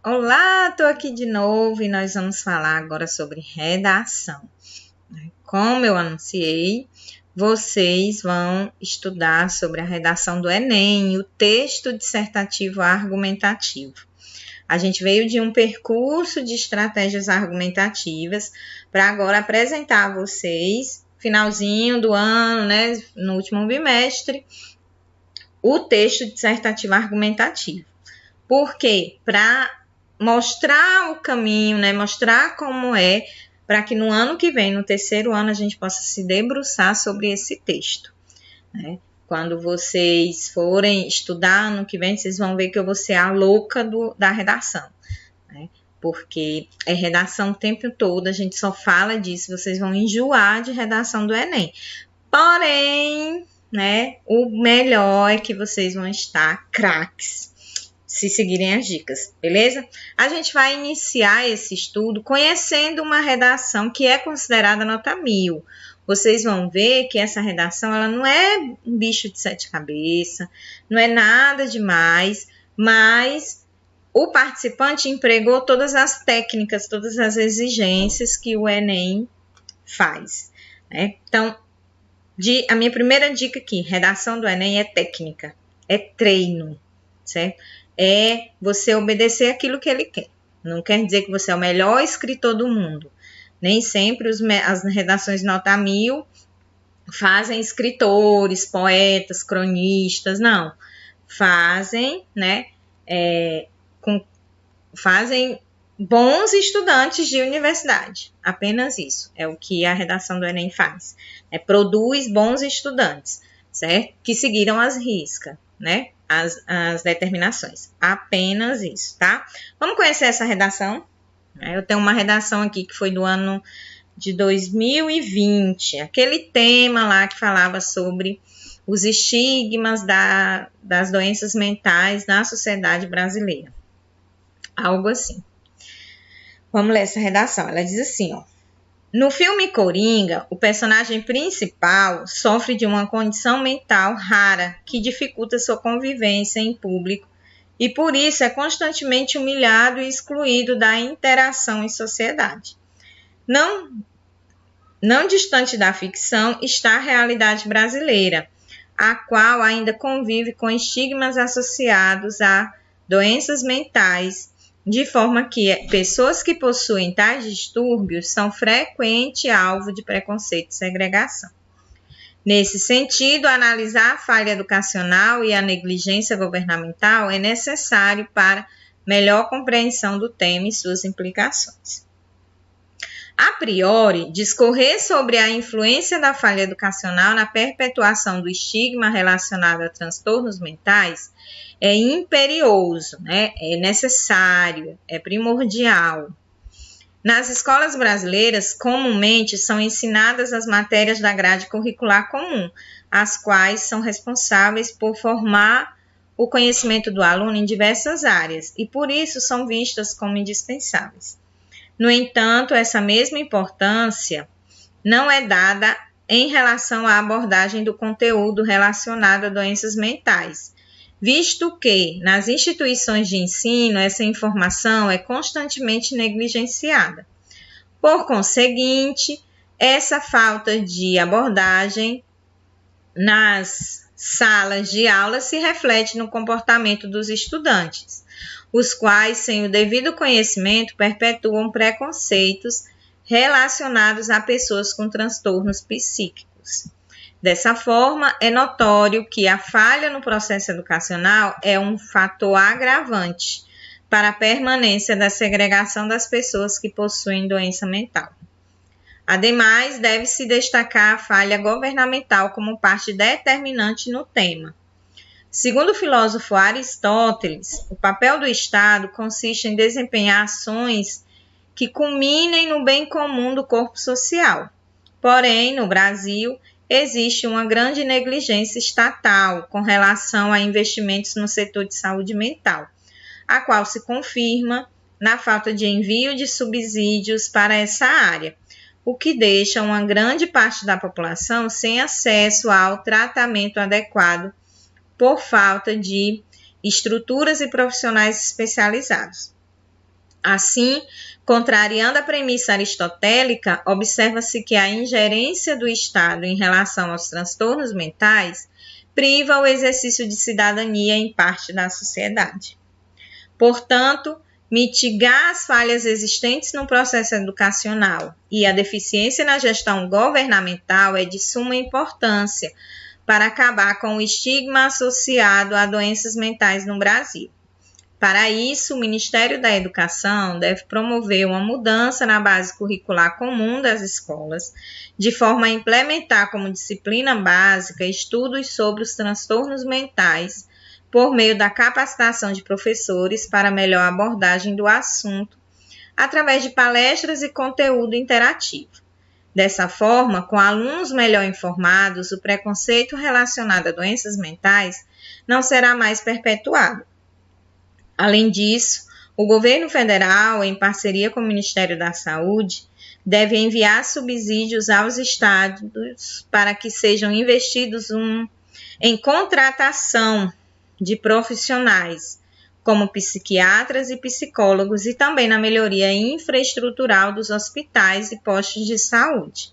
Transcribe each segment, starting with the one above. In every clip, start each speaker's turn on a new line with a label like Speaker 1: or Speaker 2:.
Speaker 1: Olá, estou aqui de novo e nós vamos falar agora sobre redação. Como eu anunciei, vocês vão estudar sobre a redação do Enem, o texto dissertativo argumentativo. A gente veio de um percurso de estratégias argumentativas para agora apresentar a vocês, finalzinho do ano, né, no último bimestre, o texto dissertativo argumentativo. Por quê? Para mostrar o caminho, né? Mostrar como é, para que no ano que vem, no terceiro ano, a gente possa se debruçar sobre esse texto, né? Quando vocês forem estudar ano que vem, vocês vão ver que eu vou ser a louca da redação, né? Porque é redação o tempo todo, a gente só fala disso, vocês vão enjoar de redação do Enem. Porém, né, o melhor é que vocês vão estar craques se seguirem as dicas, beleza? A gente vai iniciar esse estudo conhecendo uma redação que é considerada nota 1000. Vocês vão ver que essa redação ela não é um bicho de 7 cabeças, não é nada demais, mas o participante empregou todas as técnicas, todas as exigências que o Enem faz, né? Então, a minha primeira dica aqui, redação do Enem é técnica, é treino, certo? É você obedecer aquilo que ele quer. Não quer dizer que você é o melhor escritor do mundo. Nem sempre as redações nota 1000 fazem escritores, poetas, cronistas, não. Fazem, né? Fazem bons estudantes de universidade. Apenas isso. É o que a redação do Enem faz. Produz bons estudantes, certo? Que seguiram as riscas, né? As determinações. Apenas isso, tá? Vamos conhecer essa redação? Eu tenho uma redação aqui que foi do ano de 2020. Aquele tema lá que falava sobre os estigmas das doenças mentais na sociedade brasileira. Algo assim. Vamos ler essa redação. Ela diz assim, ó. No filme Coringa, o personagem principal sofre de uma condição mental rara que dificulta sua convivência em público e por isso é constantemente humilhado e excluído da interação em sociedade. Não distante da ficção está a realidade brasileira, a qual ainda convive com estigmas associados a doenças mentais, de forma que pessoas que possuem tais distúrbios são frequente alvo de preconceito e segregação. Nesse sentido, analisar a falha educacional e a negligência governamental é necessário para melhor compreensão do tema e suas implicações. A priori, discorrer sobre a influência da falha educacional na perpetuação do estigma relacionado a transtornos mentais é imperioso, né? É necessário, é primordial. Nas escolas brasileiras, comumente são ensinadas as matérias da grade curricular comum, as quais são responsáveis por formar o conhecimento do aluno em diversas áreas e, por isso, são vistas como indispensáveis. No entanto, essa mesma importância não é dada em relação à abordagem do conteúdo relacionado a doenças mentais, visto que, nas instituições de ensino, essa informação é constantemente negligenciada. Por conseguinte, essa falta de abordagem nas salas de aula se reflete no comportamento dos estudantes, os quais, sem o devido conhecimento, perpetuam preconceitos relacionados a pessoas com transtornos psíquicos. Dessa forma, é notório que a falha no processo educacional é um fator agravante para a permanência da segregação das pessoas que possuem doença mental. Ademais, deve-se destacar a falha governamental como parte determinante no tema. Segundo o filósofo Aristóteles, o papel do Estado consiste em desempenhar ações que culminem no bem comum do corpo social. Porém, no Brasil, existe uma grande negligência estatal com relação a investimentos no setor de saúde mental, a qual se confirma na falta de envio de subsídios para essa área, o que deixa uma grande parte da população sem acesso ao tratamento adequado por falta de estruturas e profissionais especializados. Assim, contrariando a premissa aristotélica, observa-se que a ingerência do Estado em relação aos transtornos mentais priva o exercício de cidadania em parte da sociedade. Portanto, mitigar as falhas existentes no processo educacional e a deficiência na gestão governamental é de suma importância para acabar com o estigma associado a doenças mentais no Brasil. Para isso, o Ministério da Educação deve promover uma mudança na base curricular comum das escolas, de forma a implementar como disciplina básica estudos sobre os transtornos mentais, por meio da capacitação de professores para melhor abordagem do assunto, através de palestras e conteúdo interativo. Dessa forma, com alunos melhor informados, o preconceito relacionado a doenças mentais não será mais perpetuado. Além disso, o governo federal, em parceria com o Ministério da Saúde, deve enviar subsídios aos estados para que sejam investidos em contratação de profissionais, como psiquiatras e psicólogos, e também na melhoria infraestrutural dos hospitais e postos de saúde.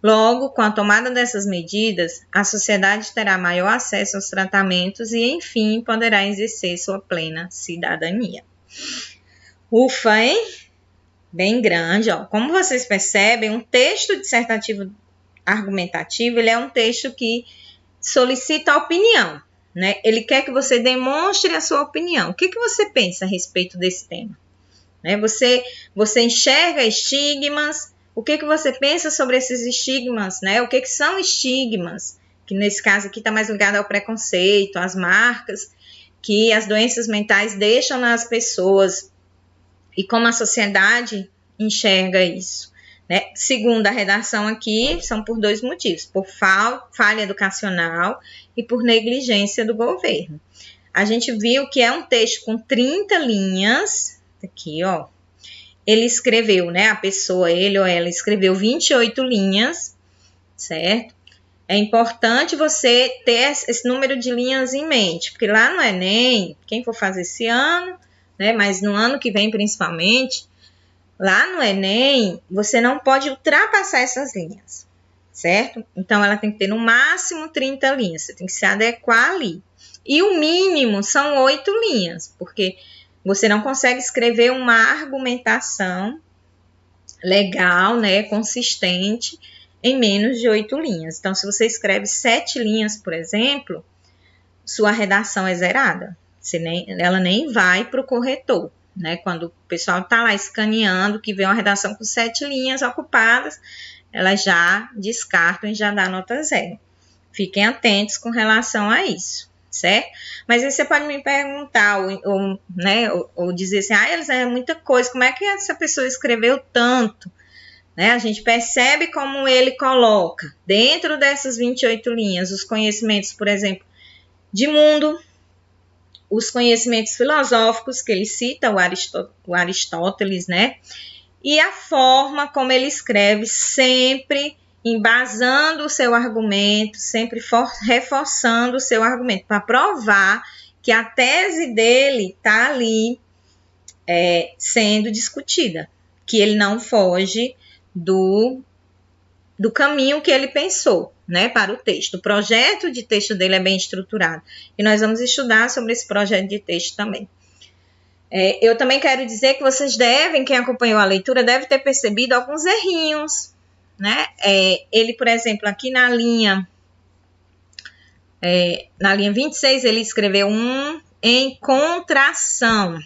Speaker 1: Logo, com a tomada dessas medidas, a sociedade terá maior acesso aos tratamentos e, enfim, poderá exercer sua plena cidadania. Ufa, hein? Bem grande, ó. Como vocês percebem, um texto dissertativo argumentativo, ele é um texto que solicita opinião, né? Ele quer que você demonstre a sua opinião. O que você pensa a respeito desse tema? Né? Você enxerga estigmas? O que você pensa sobre esses estigmas, né? O que são estigmas? Que nesse caso aqui está mais ligado ao preconceito, às marcas que as doenças mentais deixam nas pessoas e como a sociedade enxerga isso, né? Segundo a redação aqui, são por 2 motivos, por falha educacional e por negligência do governo. A gente viu que é um texto com 30 linhas, aqui, ó. Ele escreveu, né, a pessoa, ele ou ela escreveu 28 linhas, certo? É importante você ter esse número de linhas em mente, porque lá no Enem, quem for fazer esse ano, né, mas no ano que vem principalmente, lá no Enem, você não pode ultrapassar essas linhas, certo? Então, ela tem que ter no máximo 30 linhas, você tem que se adequar ali. E o mínimo são 8 linhas, porque você não consegue escrever uma argumentação legal, né, consistente, em menos de 8 linhas. Então, se você escreve 7 linhas, por exemplo, sua redação é zerada. Ela nem vai para o corretor, né? Quando o pessoal está lá escaneando, que vê uma redação com 7 linhas ocupadas, elas já descartam e já dá nota 0. Fiquem atentos com relação a isso. Certo? Mas aí você pode me perguntar ou dizer assim, Elisa, é muita coisa, como é que essa pessoa escreveu tanto? Né? A gente percebe como ele coloca dentro dessas 28 linhas os conhecimentos, por exemplo, de mundo, os conhecimentos filosóficos que ele cita, o Aristóteles, né? E a forma como ele escreve, sempre embasando o seu argumento, sempre reforçando o seu argumento, para provar que a tese dele está ali sendo discutida, que ele não foge do caminho que ele pensou, né, para o texto. O projeto de texto dele é bem estruturado, e nós vamos estudar sobre esse projeto de texto também. Eu também quero dizer que vocês quem acompanhou a leitura, deve ter percebido alguns errinhos, né? Ele, por exemplo, aqui na linha 26, ele escreveu em contração,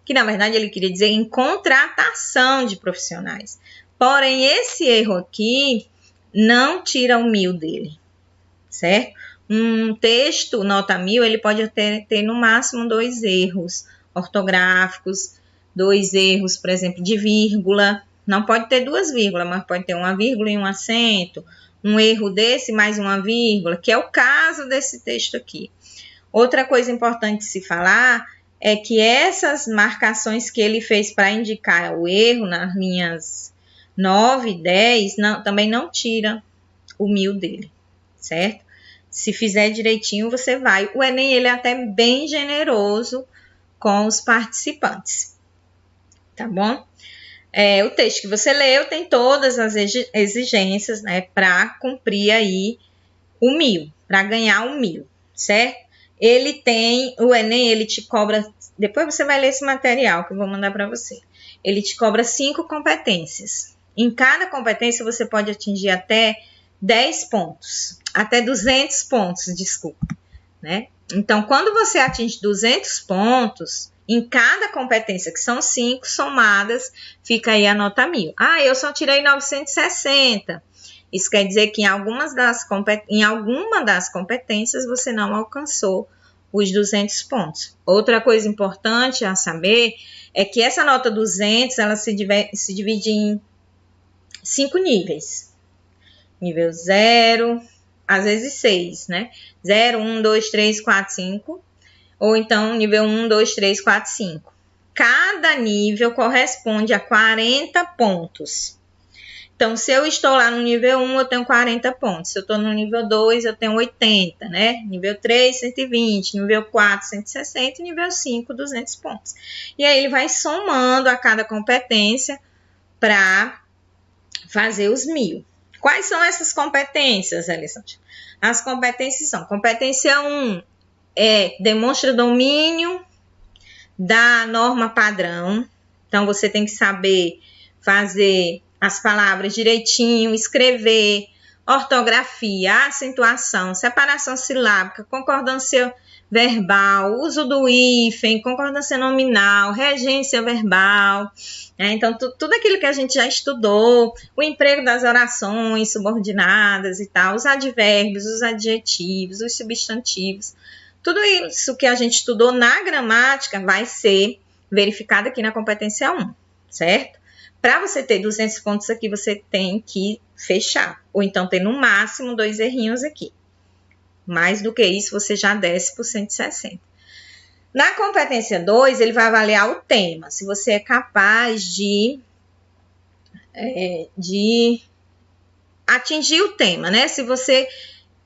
Speaker 1: que na verdade ele queria dizer em contratação de profissionais. Porém, esse erro aqui não tira o 1000 dele, certo? Um texto nota 1000, ele pode ter no máximo 2 erros ortográficos, 2 erros, por exemplo, de vírgula. Não pode ter 2 vírgulas, mas pode ter uma vírgula e um acento, um erro desse mais uma vírgula, que é o caso desse texto aqui. Outra coisa importante de se falar é que essas marcações que ele fez para indicar o erro nas linhas 9 e 10, também não tira o 1000 dele, certo? Se fizer direitinho, você vai. O Enem, ele é até bem generoso com os participantes. tá bom? O texto que você leu tem todas as exigências, né, para cumprir aí o 1000, para ganhar o 1000, certo? O Enem, ele te cobra, depois você vai ler esse material que eu vou mandar para você. Ele te cobra 5 competências. Em cada competência você pode atingir até 10 pontos, até 200 pontos, desculpa, né? Então, quando você atinge 200 pontos, em cada competência, que são 5 somadas, fica aí a nota 1000. Eu só tirei 960. Isso quer dizer que em alguma das competências você não alcançou os 200 pontos. Outra coisa importante a saber é que essa nota 200, ela se divide em 5 níveis. Nível 0, às vezes 6, né? 0, 1, 2, 3, 4, 5. Ou então, nível 1, 2, 3, 4, 5. Cada nível corresponde a 40 pontos. Então, se eu estou lá no nível 1, eu tenho 40 pontos. Se eu estou no nível 2, eu tenho 80, né? Nível 3, 120. Nível 4, 160. E nível 5, 200 pontos. E aí, ele vai somando a cada competência para fazer os 1000. Quais são essas competências, Alessandra? As competências são: competência 1 demonstra domínio da norma padrão. Então, você tem que saber fazer as palavras direitinho, escrever, ortografia, acentuação, separação silábica, concordância verbal, uso do hífen, concordância nominal, regência verbal. Então, tudo aquilo que a gente já estudou, o emprego das orações subordinadas e tal, os advérbios, os adjetivos, os substantivos. Tudo isso que a gente estudou na gramática vai ser verificado aqui na competência 1, certo? Para você ter 200 pontos aqui, você tem que fechar. Ou então ter no máximo 2 errinhos aqui. Mais do que isso, você já desce por 160. Na competência 2, ele vai avaliar o tema. Se você é capaz de atingir o tema, né? Se você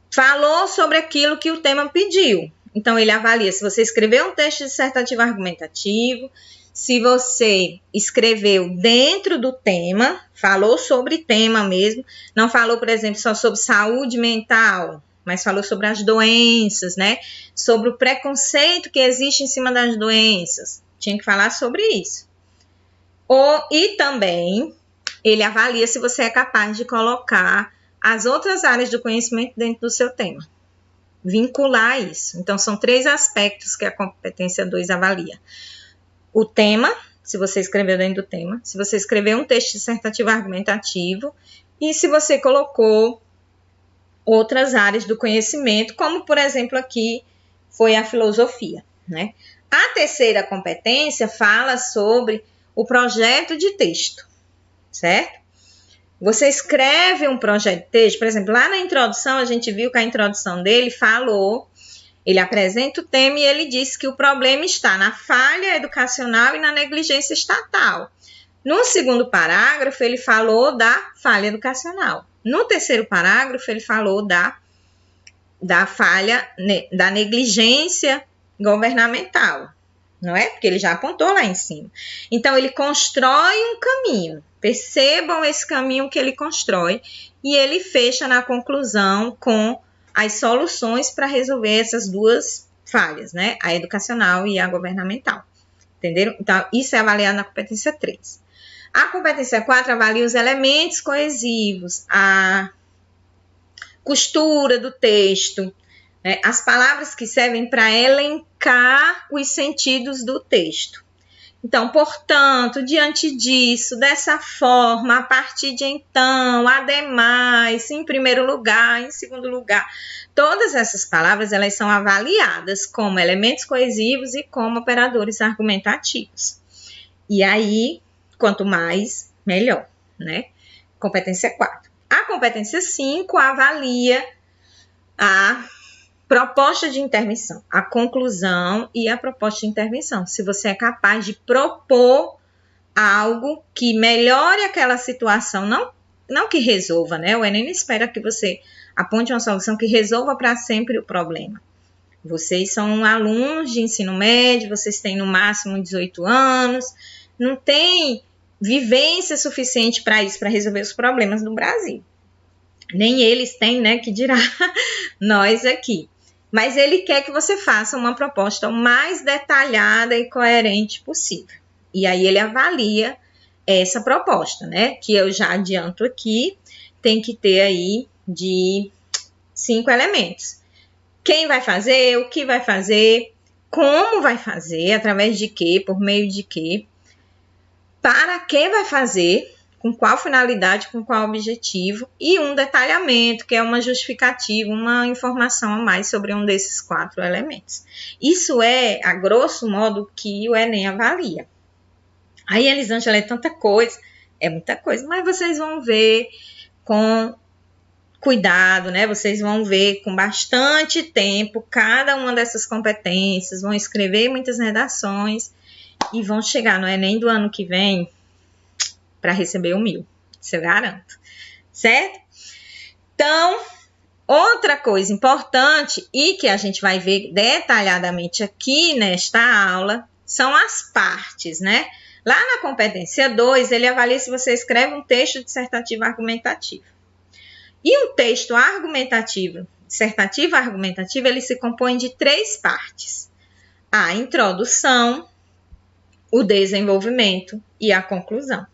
Speaker 1: falou sobre aquilo que o tema pediu. Então, ele avalia se você escreveu um texto dissertativo argumentativo, se você escreveu dentro do tema, falou sobre tema mesmo, não falou, por exemplo, só sobre saúde mental, mas falou sobre as doenças, né? Sobre o preconceito que existe em cima das doenças. Tinha que falar sobre isso. E também, ele avalia se você é capaz de colocar as outras áreas do conhecimento dentro do seu tema. Vincular isso. Então, são 3 aspectos que a competência 2 avalia. O tema, se você escreveu dentro do tema, se você escreveu um texto dissertativo argumentativo e se você colocou outras áreas do conhecimento, como, por exemplo, aqui foi a filosofia, né? A terceira competência fala sobre o projeto de texto, certo? Você escreve um projeto de texto, por exemplo, lá na introdução, a gente viu que a introdução dele falou, ele apresenta o tema e ele diz que o problema está na falha educacional e na negligência estatal. No segundo parágrafo, ele falou da falha educacional. No terceiro parágrafo, ele falou da falha, da negligência governamental, não é? Porque ele já apontou lá em cima. Então, ele constrói um caminho. Percebam esse caminho que ele constrói e ele fecha na conclusão com as soluções para resolver essas 2 falhas, né? A educacional e a governamental. Entenderam? Então, isso é avaliado na competência 3. A competência 4 avalia os elementos coesivos, a costura do texto, né? As palavras que servem para elencar os sentidos do texto. Então, portanto, diante disso, dessa forma, a partir de então, ademais, em primeiro lugar, em segundo lugar, todas essas palavras elas são avaliadas como elementos coesivos e como operadores argumentativos. E aí, quanto mais, melhor, né? Competência 4. A competência 5 avalia a proposta de intervenção, a conclusão e a proposta de intervenção. Se você é capaz de propor algo que melhore aquela situação, não que resolva, né? O Enem espera que você aponte uma solução que resolva para sempre o problema. Vocês são alunos de ensino médio, vocês têm no máximo 18 anos, não tem vivência suficiente para isso, para resolver os problemas do Brasil. Nem eles têm, né, que dirá nós aqui. Mas ele quer que você faça uma proposta o mais detalhada e coerente possível. E aí ele avalia essa proposta, né, que eu já adianto aqui, tem que ter aí de 5 elementos. Quem vai fazer, o que vai fazer, como vai fazer, através de quê, por meio de quê, para que vai fazer, com qual finalidade, com qual objetivo, e um detalhamento, que é uma justificativa, uma informação a mais sobre um desses 4 elementos. Isso é, a grosso modo, o que o Enem avalia. Aí, Elisângela, é tanta coisa, é muita coisa, mas vocês vão ver com cuidado, né? Vocês vão ver com bastante tempo cada uma dessas competências, vão escrever muitas redações e vão chegar no Enem do ano que vem para receber o 1000, isso eu garanto, certo? Então, outra coisa importante e que a gente vai ver detalhadamente aqui nesta aula são as partes, né? Lá na competência 2, ele avalia se você escreve um texto dissertativo argumentativo. E um texto argumentativo, dissertativo argumentativo, ele se compõe de 3 partes. A introdução, o desenvolvimento e a conclusão.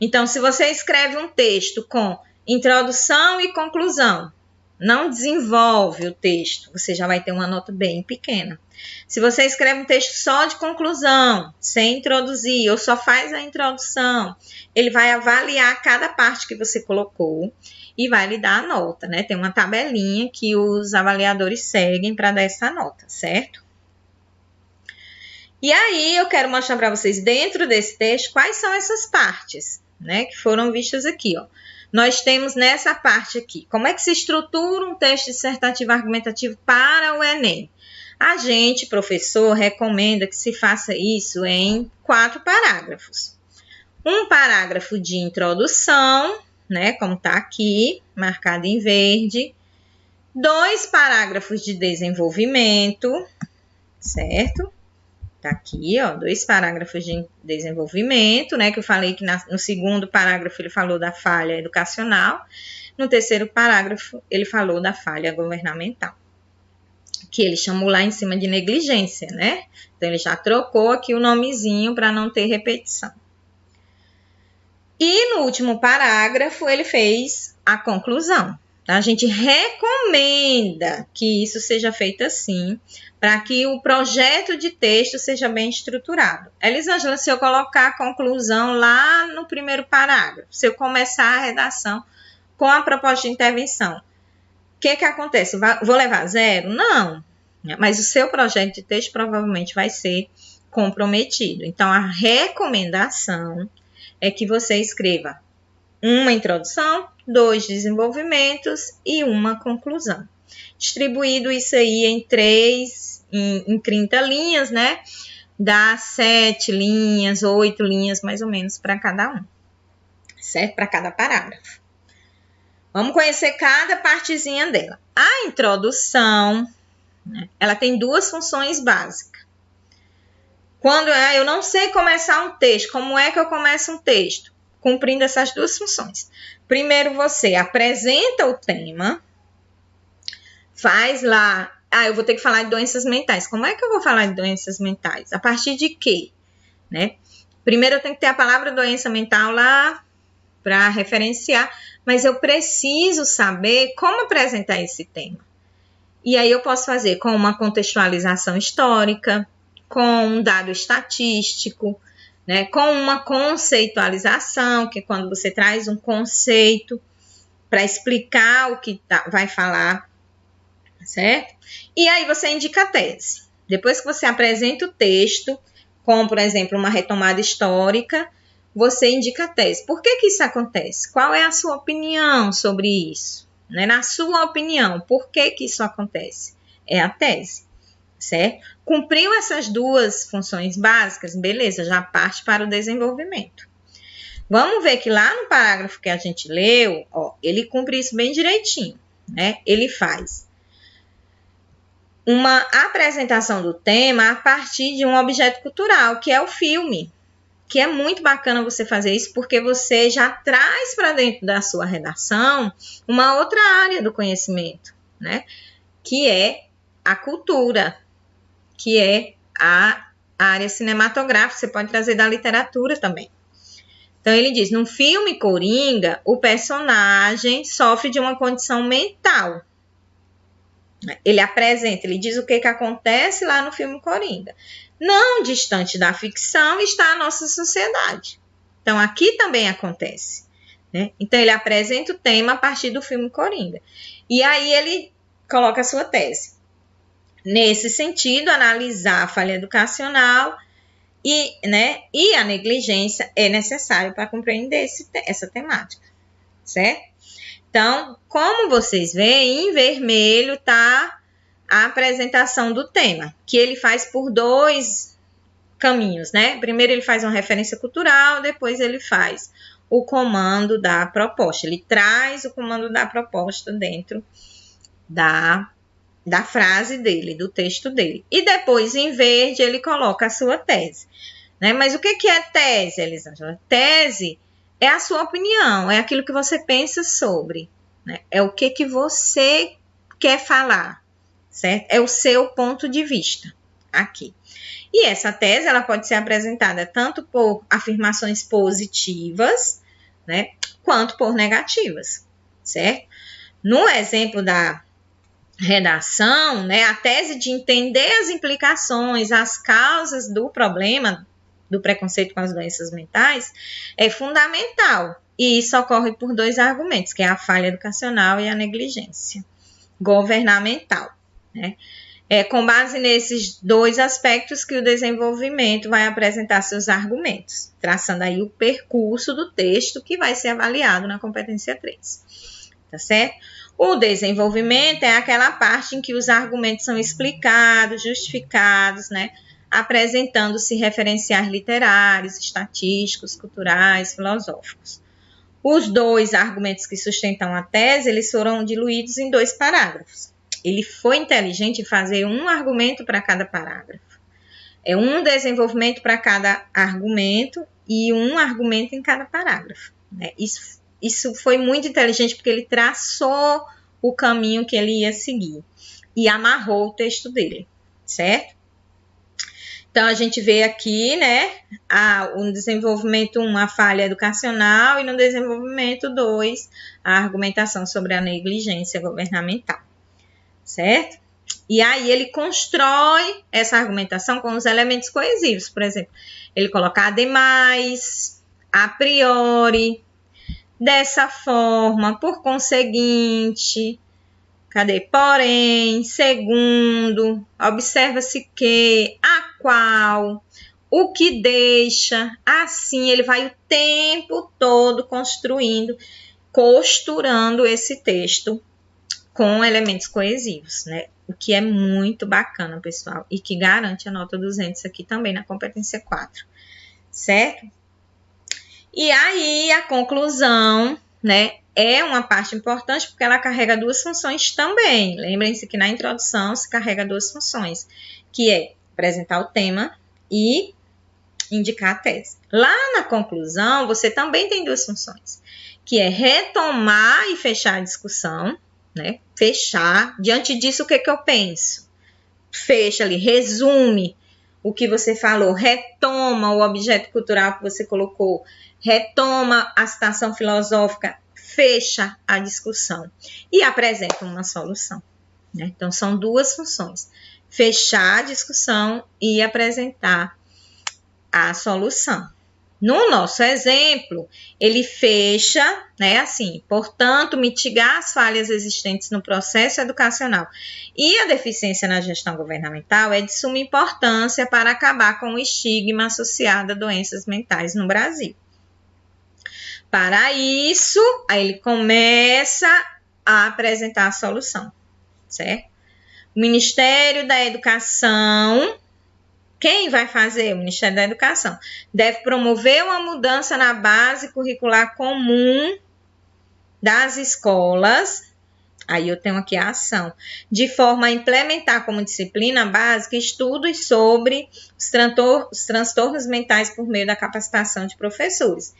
Speaker 1: Então, se você escreve um texto com introdução e conclusão, não desenvolve o texto, você já vai ter uma nota bem pequena. Se você escreve um texto só de conclusão, sem introduzir, ou só faz a introdução, ele vai avaliar cada parte que você colocou e vai lhe dar a nota, né? Tem uma tabelinha que os avaliadores seguem para dar essa nota, certo? E aí, eu quero mostrar para vocês, dentro desse texto, quais são essas partes, né? Que foram vistas aqui, ó. Nós temos nessa parte aqui, como é que se estrutura um texto dissertativo argumentativo para o Enem? A gente, professor, recomenda que se faça isso em 4 parágrafos. Um parágrafo de introdução, né, como está aqui, marcado em verde. 2 parágrafos de desenvolvimento, certo? Tá aqui, ó, 2 parágrafos de desenvolvimento, né, que eu falei que no segundo parágrafo ele falou da falha educacional, no terceiro parágrafo ele falou da falha governamental, que ele chamou lá em cima de negligência, né? Então, ele já trocou aqui o nomezinho para não ter repetição. E no último parágrafo ele fez a conclusão. Tá? A gente recomenda que isso seja feito assim, para que o projeto de texto seja bem estruturado. Elisângela, se eu colocar a conclusão lá no primeiro parágrafo, se eu começar a redação com a proposta de intervenção, o que acontece? Vou levar 0? Não, mas o seu projeto de texto provavelmente vai ser comprometido. Então, a recomendação é que você escreva uma introdução, 2 desenvolvimentos e uma conclusão. Distribuído isso aí em 30 linhas, né? Dá 7 linhas, 8 linhas mais ou menos para cada um, certo? Para cada parágrafo. Vamos conhecer cada partezinha dela. A introdução, né, ela tem 2 funções básicas. Quando eu não sei começar um texto, como é que eu começo um texto? Cumprindo essas 2 funções. Primeiro, você apresenta o tema, faz lá... eu vou ter que falar de doenças mentais. Como é que eu vou falar de doenças mentais? A partir de quê? Né? Primeiro, eu tenho que ter a palavra doença mental lá para referenciar, mas eu preciso saber como apresentar esse tema. E aí eu posso fazer com uma contextualização histórica, com um dado estatístico, né, com uma conceitualização, que é quando você traz um conceito para explicar o que vai falar, certo? E aí você indica a tese. Depois que você apresenta o texto, como, por exemplo, uma retomada histórica, você indica a tese. Por que isso acontece? Qual é a sua opinião sobre isso? Né? Na sua opinião, por que isso acontece? É a tese, certo? Cumpriu essas 2 funções básicas, beleza, já parte para o desenvolvimento. Vamos ver que lá no parágrafo que a gente leu, ó, ele cumpre isso bem direitinho, né? Ele faz uma apresentação do tema a partir de um objeto cultural, que é o filme, que é muito bacana você fazer isso, porque você já traz para dentro da sua redação uma outra área do conhecimento, né? Que é a cultura, que é a área cinematográfica, você pode trazer da literatura também. Então, ele diz, no filme Coringa, o personagem sofre de uma condição mental. Ele apresenta, ele diz o que acontece lá no filme Coringa. Não distante da ficção está a nossa sociedade. Então, aqui também acontece, né? Então, ele apresenta o tema a partir do filme Coringa. E aí, ele coloca a sua tese. Nesse sentido, analisar a falha educacional e a negligência é necessário para compreender essa temática, certo? Então, como vocês veem, em vermelho está a apresentação do tema, que ele faz por 2 caminhos, né? Primeiro ele faz uma referência cultural, depois ele faz o comando da proposta. Ele traz o comando da proposta dentro da frase dele, do texto dele. E depois, em verde, ele coloca a sua tese, né? Mas o que é tese, Elisângela? Tese é a sua opinião, é aquilo que você pensa sobre, né? É o que você quer falar, certo? É o seu ponto de vista aqui. E essa tese, ela pode ser apresentada tanto por afirmações positivas, né, quanto por negativas, certo? No exemplo da redação, né, a tese de entender as implicações, as causas do problema do preconceito com as doenças mentais é fundamental. E isso ocorre por 2 argumentos, que é a falha educacional e a negligência governamental, né? É com base nesses 2 aspectos que o desenvolvimento vai apresentar seus argumentos, traçando aí o percurso do texto que vai ser avaliado na competência 3, tá certo? O desenvolvimento é aquela parte em que os argumentos são explicados, justificados, né? Apresentando-se referenciais literários, estatísticos, culturais, filosóficos. Os 2 argumentos que sustentam a tese, eles foram diluídos em 2 parágrafos. Ele foi inteligente em fazer um argumento para cada parágrafo. É um desenvolvimento para cada argumento e um argumento em cada parágrafo, né? Isso foi muito inteligente porque ele traçou o caminho que ele ia seguir e amarrou o texto dele, certo? Então, a gente vê aqui, né, no desenvolvimento 1, a falha educacional e no desenvolvimento 2, a argumentação sobre a negligência governamental, certo? E aí, ele constrói essa argumentação com os elementos coesivos, por exemplo, ele coloca ademais, a priori, dessa forma, por conseguinte, porém, segundo, observa-se que, a qual, o que deixa, assim, ele vai o tempo todo costurando esse texto com elementos coesivos, né? O que é muito bacana, pessoal, e que garante a nota 200 aqui também na competência 4, certo? E aí, a conclusão, né, é uma parte importante porque ela carrega 2 funções também. Lembrem-se que na introdução se carrega 2 funções, que é apresentar o tema e indicar a tese. Lá na conclusão, você também tem 2 funções, que é retomar e fechar a discussão, né? Fechar. Diante disso, o que eu penso? Fecha ali, resume o que você falou, retoma o objeto cultural que você colocou, retoma a citação filosófica, fecha a discussão e apresenta uma solução, né? Então, são 2 funções, fechar a discussão e apresentar a solução. No nosso exemplo, ele fecha, né, assim, portanto, mitigar as falhas existentes no processo educacional e a deficiência na gestão governamental é de suma importância para acabar com o estigma associado a doenças mentais no Brasil. Para isso, aí ele começa a apresentar a solução, certo? O Ministério da Educação, quem vai fazer? O Ministério da Educação deve promover uma mudança na base curricular comum das escolas, Aí eu tenho aqui a ação, de forma a implementar como disciplina básica estudos sobre os transtornos mentais por meio da capacitação de professores.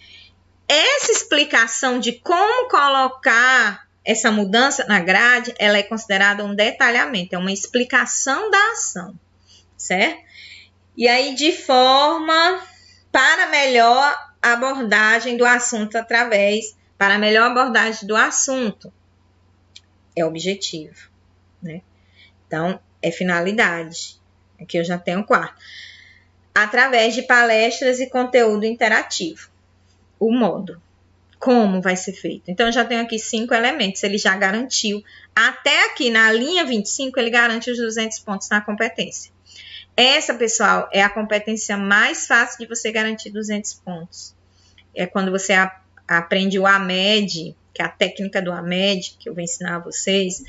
Speaker 1: Essa explicação de como colocar essa mudança na grade, ela é considerada um detalhamento, é uma explicação da ação, certo? E aí, de forma para melhor abordagem do assunto para melhor abordagem do assunto, é objetivo, né? Então, é finalidade. Aqui eu já tenho o quarto. Através de palestras e conteúdo interativo. O modo. Como vai ser feito? Então, eu já tenho aqui 5 elementos. Ele já garantiu. Até aqui na linha 25, ele garante os 200 pontos na competência. Essa, pessoal, é a competência mais fácil de você garantir 200 pontos. É quando você aprende o AMED, que é a técnica do AMED, que eu vou ensinar a vocês,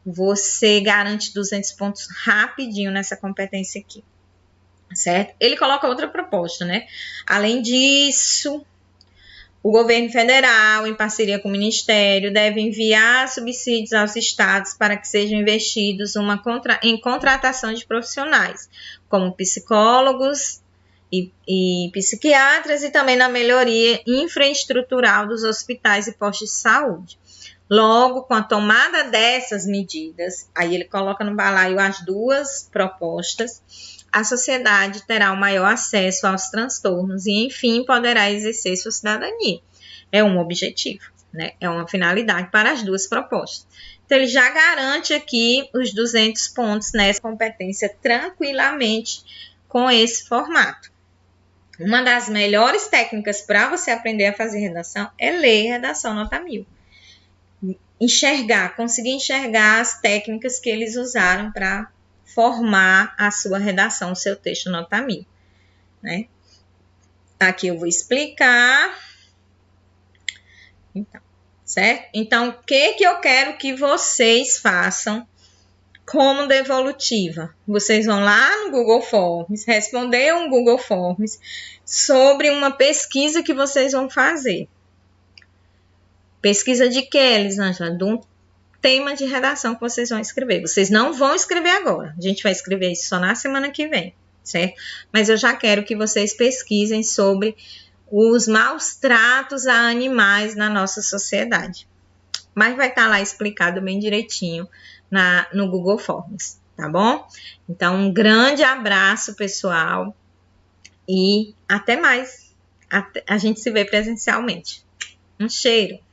Speaker 1: você garante 200 pontos rapidinho nessa competência aqui, certo? Ele coloca outra proposta, né? Além disso, o governo federal, em parceria com o Ministério, deve enviar subsídios aos estados para que sejam investidos em contratação de profissionais, como psicólogos e psiquiatras, e também na melhoria infraestrutural dos hospitais e postos de saúde. Logo, com a tomada dessas medidas, aí ele coloca no balaio as duas propostas, a sociedade terá um maior acesso aos transtornos e, enfim, poderá exercer sua cidadania. É um objetivo, né? É uma finalidade para as duas propostas. Então, ele já garante aqui os 200 pontos nessa competência tranquilamente com esse formato. Uma das melhores técnicas para você aprender a fazer redação é ler redação nota 1000. Conseguir enxergar as técnicas que eles usaram para formar a sua redação, o seu texto nota 1000, né? Aqui eu vou explicar. Então, certo? Então, o que eu quero que vocês façam como devolutiva? Vocês vão lá no Google Forms, responder um Google Forms sobre uma pesquisa que vocês vão fazer. Pesquisa de quê, Elisângela? De um tema de redação que vocês vão escrever. Vocês não vão escrever agora. A gente vai escrever isso só na semana que vem, certo? Mas eu já quero que vocês pesquisem sobre os maus tratos a animais na nossa sociedade. Mas vai estar lá explicado bem direitinho no Google Forms, tá bom? Então, um grande abraço, pessoal, e até mais. A gente se vê presencialmente. Um cheiro!